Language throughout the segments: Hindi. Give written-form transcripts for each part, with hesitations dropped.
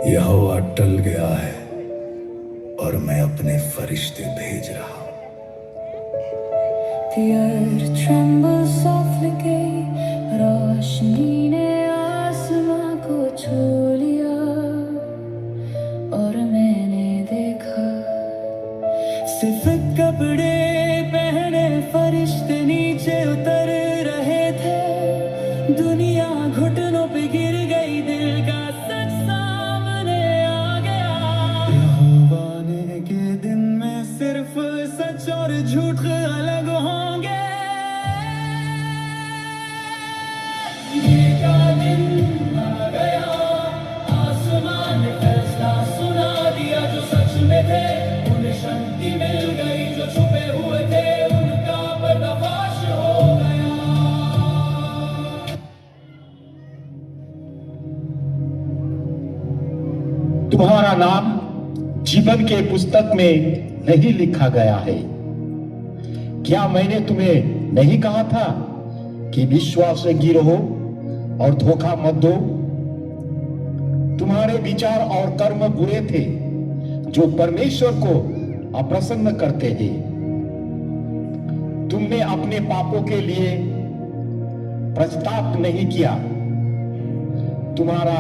यहोवा टल गया है और मैं अपने फरिश्ते भेज रहा हूं। The earth trembles softly, रोशनी ने आसमां को छू लिया और मैंने देखा सिर्फ कपड़े पहने फरिश्ते नीचे उतर रहे थे। दुनिया घुटनों पे गिर गई, दिल का सच सामने आ गया। यहोवा ने के दिन में सिर्फ सच और झूठ अलग होंगे। ये क्या दिन आ गया, आसमान ने फैसला सुना दिया। जो सच में थे उन्हें शांति मिल गई, जो छुपे हुए थे उनका पर्दाफाश हो गया। तुम्हारा नाम जीवन के पुस्तक में नहीं लिखा गया है। क्या मैंने तुम्हें नहीं कहा था कि विश्वास से गिरो और धोखा मत दो? तुम्हारे विचार और कर्म बुरे थे जो परमेश्वर को अप्रसन्न करते हैं। तुमने अपने पापों के लिए पश्चाताप नहीं किया। तुम्हारा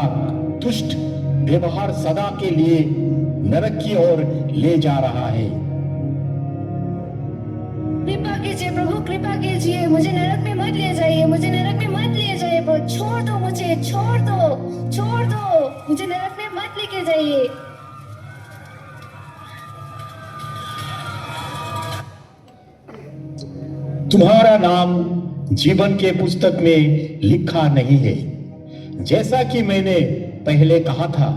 दुष्ट व्यवहार सदा के लिए नरक की ओर ले जा रहा है। कृपा कीजिए प्रभु, कृपा कीजिए, मुझे नरक में मत ले जाइए, मुझे नरक में मत ले जाइए प्रभु। छोड़ दो मुझे, छोड़ दो, छोड़ दो, मुझे नरक में मत लेके जाइए। तुम्हारा नाम जीवन के पुस्तक में लिखा नहीं है। जैसा कि मैंने पहले कहा था,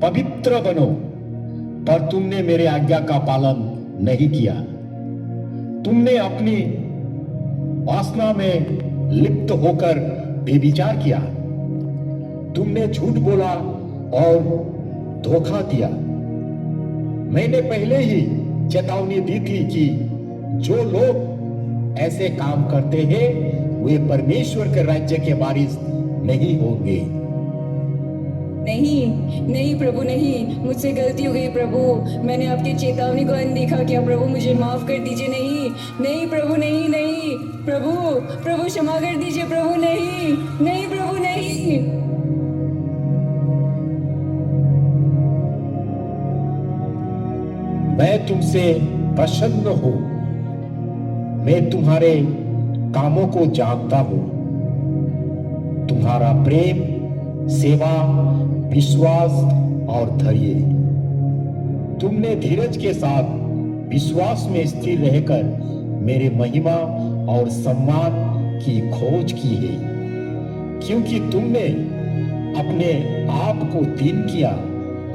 पवित्र बनो, पर तुमने मेरे आज्ञा का पालन नहीं किया। तुमने अपनी वासना में लिप्त होकर बेविचार किया। तुमने झूठ बोला और धोखा दिया। मैंने पहले ही चेतावनी दी थी कि जो लोग ऐसे काम करते हैं वे परमेश्वर के राज्य के वारिस नहीं होंगे। नहीं नहीं प्रभु, नहीं, मुझसे गलती हो गई प्रभु। मैंने आपकी चेतावनी को अनदेखा किया प्रभु, मुझे माफ कर दीजिए। नहीं नहीं प्रभु, नहीं नहीं प्रभु, प्रभु क्षमा कर दीजिए प्रभु। नहीं नहीं प्रभु, नहीं। मैं तुमसे प्रसन्न हूं। मैं तुम्हारे कामों को जानता हूं। तुम्हारा प्रेम, सेवा, विश्वास और धैर्य। तुमने धीरज के साथ विश्वास में स्थिर रहकर मेरे महिमा और सम्मान की खोज की है, क्योंकि तुमने अपने आप को दीन किया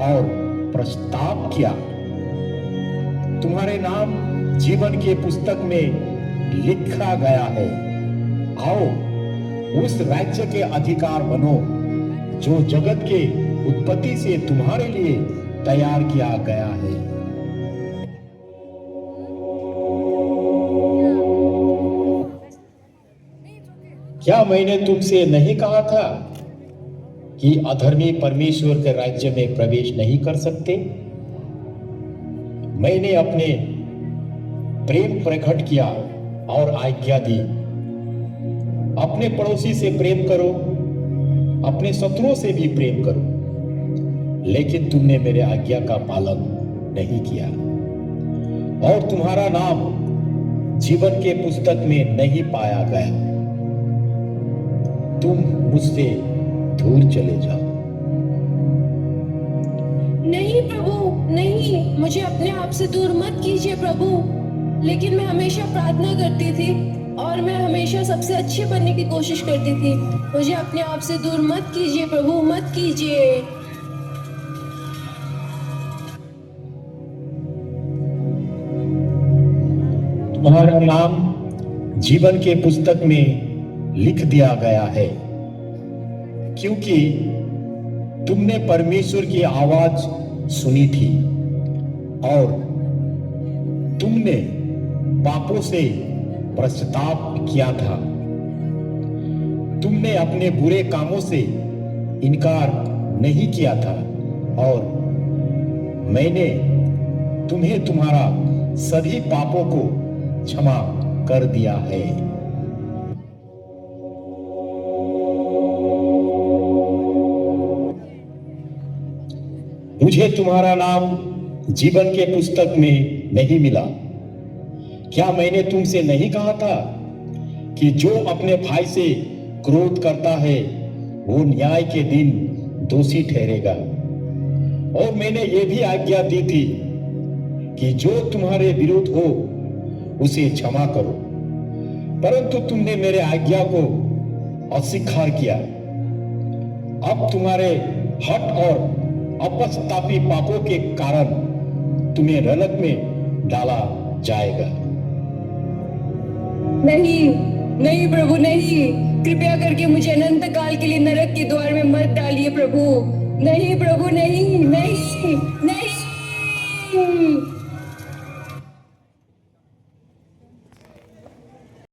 और प्रस्ताव किया। तुम्हारे नाम जीवन के पुस्तक में लिखा गया है। आओ उस राज्य के अधिकार बनो जो जगत के उत्पत्ति से तुम्हारे लिए तैयार किया गया है। क्या मैंने तुमसे नहीं कहा था कि अधर्मी परमेश्वर के राज्य में प्रवेश नहीं कर सकते? मैंने अपने प्रेम प्रकट किया और आज्ञा दी, अपने पड़ोसी से प्रेम करो, अपने शत्रुओं से भी प्रेम करो। लेकिन तुमने मेरे आज्ञा का पालन नहीं किया और तुम्हारा नाम जीवन के पुस्तक में नहीं पाया गया। तुम मुझसे दूर चले जाओ। नहीं प्रभु, नहीं, मुझे अपने आप से दूर मत कीजिए प्रभु। लेकिन मैं हमेशा प्रार्थना करती थी और मैं हमेशा सबसे अच्छे बनने की कोशिश करती थी। मुझे अपने आप से दूर मत कीजिए प्रभु, मत कीजिए। तुम्हारा नाम जीवन के पुस्तक में लिख दिया गया है, क्योंकि तुमने परमेश्वर की आवाज सुनी थी और तुमने पापों से पश्चाताप किया था। तुमने अपने बुरे कामों से इनकार नहीं किया था और मैंने तुम्हें तुम्हारा सभी पापों को क्षमा कर दिया है। मुझे तुम्हारा नाम जीवन के पुस्तक में नहीं मिला। क्या मैंने तुमसे नहीं कहा था कि जो अपने भाई से क्रोध करता है वो न्याय के दिन दोषी ठहरेगा? और मैंने ये भी आज्ञा दी थी कि जो तुम्हारे विरुद्ध हो उसे क्षमा करो, परंतु तुमने मेरे आज्ञा को अस्वीकार किया। अब तुम्हारे हठ और अपस्तापी पापों के कारण तुम्हें नरक में डाला जाएगा। नहीं नहीं प्रभु नहीं, कृपया करके मुझे अनंत काल के लिए नरक के द्वार में मत डालिए प्रभु। नहीं प्रभु नहीं नहीं नहीं।